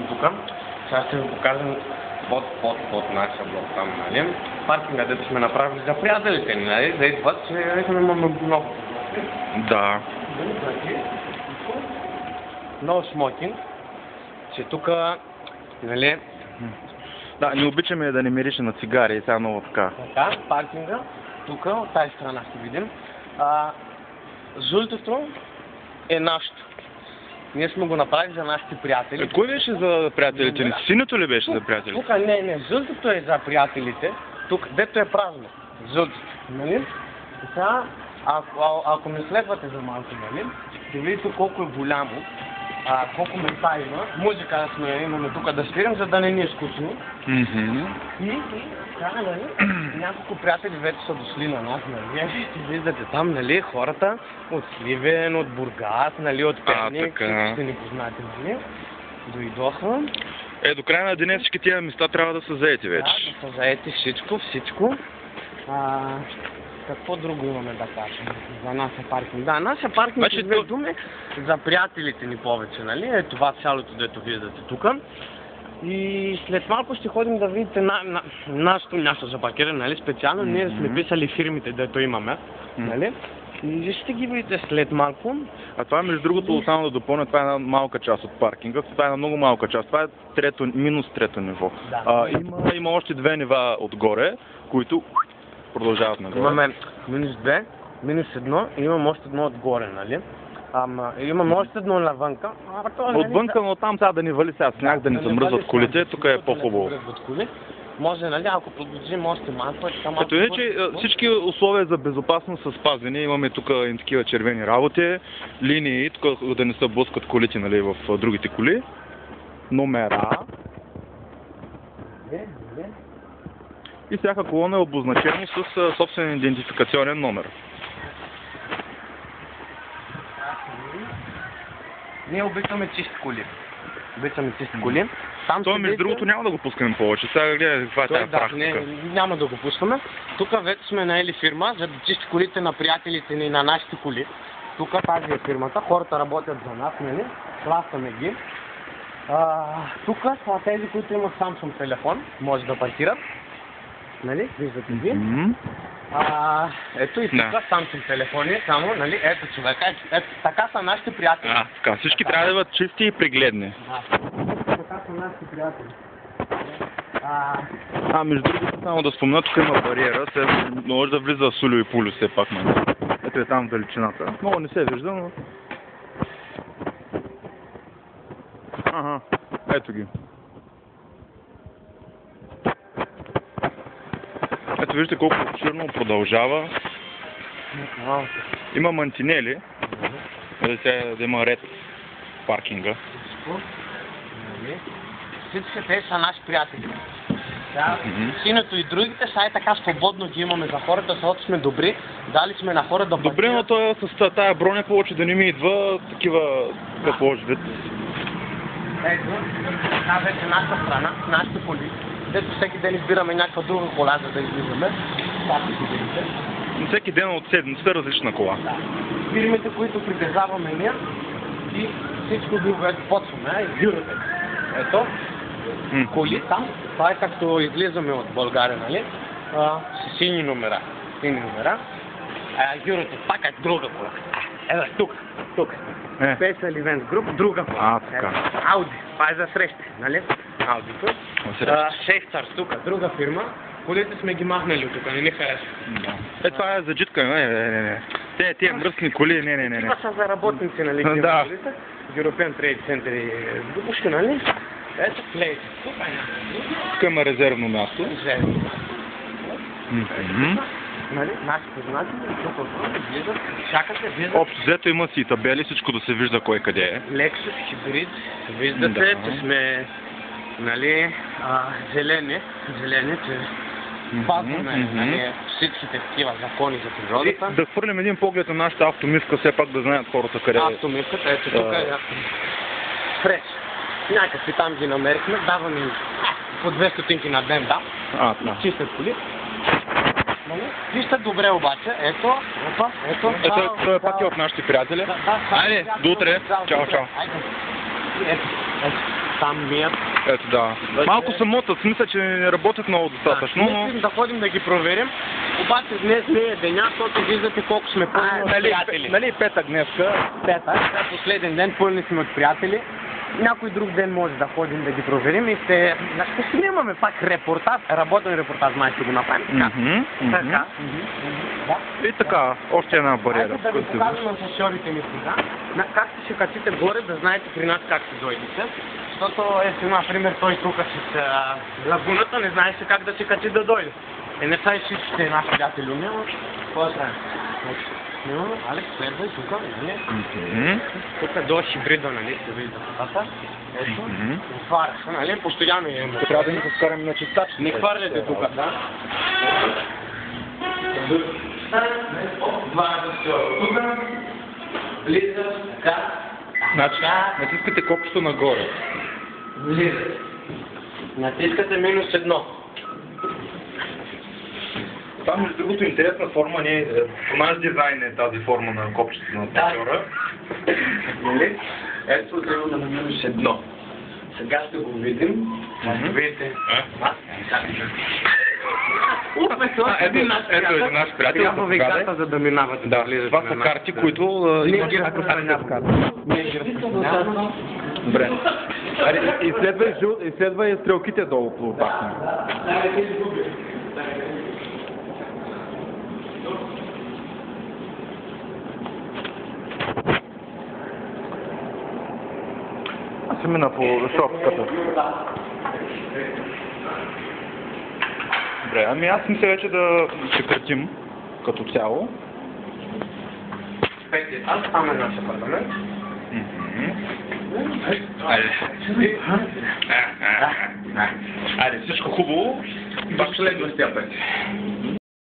тук. Сега ще ви покажем под нашия блок там, нали? Паркинга, дето сме направили за приятелите ни, нали? Да идват, че имаме много. Да. No smoking, че тук, нали? Да, не обичаме да не мирише на цигари и сега много така. Така, паркинга, тук, от тази страна ще видим. Жълтото е нашето. Ние сме го направили за нашите приятели. Кой беше за приятелите ни? Синето ли беше за приятелите? Тук не, жълтото е за приятелите. Тук, дето е празно. Жълтото, нали? Сега, ако ме следвате за малко, нали? Ще видите колко е голямо. Колко места има. Музика имаме тук да свирим, за да не ни е скучно. И така, нали? Няколко приятели вече са дошли на нас, нали? Ще виждате там, нали? Хората от Сливен, от Бургас, нали? От Перник, ще ни познаете, нали? Дойдоха. До края на деня всички тия места трябва да са заети вече. Да са заети всичко. Какво друго имаме да кажем за нашия паркинг? Да, нашия паркинг е две думи за приятелите ни повече, нали? Е това цялото, дето виждате тук. И след малко ще ходим да видите нашето място за паркиране, нали? Специално ние сме писали фирмите, дето имаме, нали? И ще ги видите след малко. А това, между другото, само да допълня, това е една малка част от паркинга. Това е една много малка част. Това е минус трето ниво. Да. Има още две нива отгоре, които продължават нагоре. Имаме минус 2, минус 1 и имаме още едно отгоре, нали? Имаме още едно навънка. Отвънка, но там сега да ни вали сега сняг, да ни замръзват колите, тук е по-хубаво. Може, нали, ако продължим още малко, Ето иначе всички условия за безопасност са спазени. Имаме тук и такива червени работи, линии, тук да не се блъскат колите, нали, в другите коли. Номера. И всяка колона е обозначена с собствен идентификационен номер. Ние обичаме чисти коли. Това, между другото, няма да го пускаме повече. Сега гледай каква е тази прах. Няма да го пускаме. Тук вече сме наели фирма, за да чисти колите на приятелите ни, на нашите коли. Тук тази е фирмата, хората работят за нас, нали? Плащаме ги. Тук са тези, които имат Samsung телефон, може да паркират. Нали? Виждате ги. Ето и тук Samsung телефони, само, нали? Ето човека, ето така са нашите приятели. Така, всички трябва да бъдат чисти и прегледни. Така са нашите приятели. Между другото, само да спомня, тук има бариера, се може да влиза Сулю и Пулю все пак, нали? Ето е там далечината. Много не се вижда, но... Ето ги. Ето виждате колко обширно продължава. Има мантинели, да има ред в паркинга. Всички те са наши приятели. Синето и другите са така свободно ги имаме за хората, защото сме добри. Дали сме на хора да паркират. Добре, но той с тая броня повече да не ми идва такива какво вид. Ето, това вече нашата страна, нашите коли. Дето всеки ден избираме някаква друга кола, за да излизаме. Всеки ден от седмицата е различна кола. Да. Фирмите, които притежаваме ние и всичко друго, което почваме, избирате. Ето, коли там, това е както излизаме от България, нали? С сини номера. Юрото пак е друга кола. Ето, тук. Special Event Group, друга кола. Така. Ауди, това е за срещи, нали? Аудито. Шейфцарс тук, друга фирма. Колите сме ги махнали от тук, не ни харесва. Това е за джитка, не. Тия мръсни коли, не. Това са за работници, нали? Да. European Trade Center и Дубушки, нали? Ето плейс. Тук има резервно място. Нали? Наши познати, тук влизат, чакате, влизат. Общо взето има си табели, всичко да се вижда кой къде е. Lexus, хибрид, виждате, че сме, нали, зелени, че пазваме, нали, всичките такива закони за природата. Да хвърлим един поглед на нашата автомивка, все пак да знаят хората къде е. Автомивката, ето тук е фреш. Някакви там ги намерихме, даваме им по 2 стотинки на ден, чистят коли. Вижте добре обаче, ето. Ето пак е от нашите приятели. Айде, до утре. Чао. Ето. там мият. Ето да. Малко се мотат, мисля, че не работят много достатъчно, но... Мислим да ходим да ги проверим, обаче днес не е деня, защото виждате колко сме пълни от приятели. Нали петък днеска? Петък, това е последен ден, пълни сме от приятели. Някой друг ден може да ходим да ги проверим и ще снимаме пак репортаж, работен репортаж, май ще го направим така. Така. Да. И така, още една бариера. Хайде да ви покажем на шофьорите ми сега, как ще качите горе, да знаете при нас как ще дойдете. Защото ето, например, той тук с лагуната не знаеше как да се качи да дойде. Не са и всичките наши приятели умела. Какво да правим? Снимаме, Алекс, следвай тук, ние. Тук долу хибрида, нали, се вижда катата. Ето, отваря се, нали, постоянно имаме. Трябва да ни го вкараме на чистач. Не хвърляте тук, да? Тук, влиза, така. Значи, натискате копчето нагоре. Влиза. Натискате -1. Това, между другото, интересна форма, не по наш дизайн е тази форма на копчето на шофьора. Нали? Ето да на -1. Сега ще го видим. Видите. Ето наш приятел. Трябва ви карта, за да минавате. Да, това са карти, които ние ги разпространяваме. Ние ги разпространяваме. Добре. Изследвай стрелките долу по опасно. Аз ще мина по шопката. Добре, ами аз мисля вече да прекратим като цяло. Аз там е наш апартамент. Айде, всичко хубаво. До следващия път.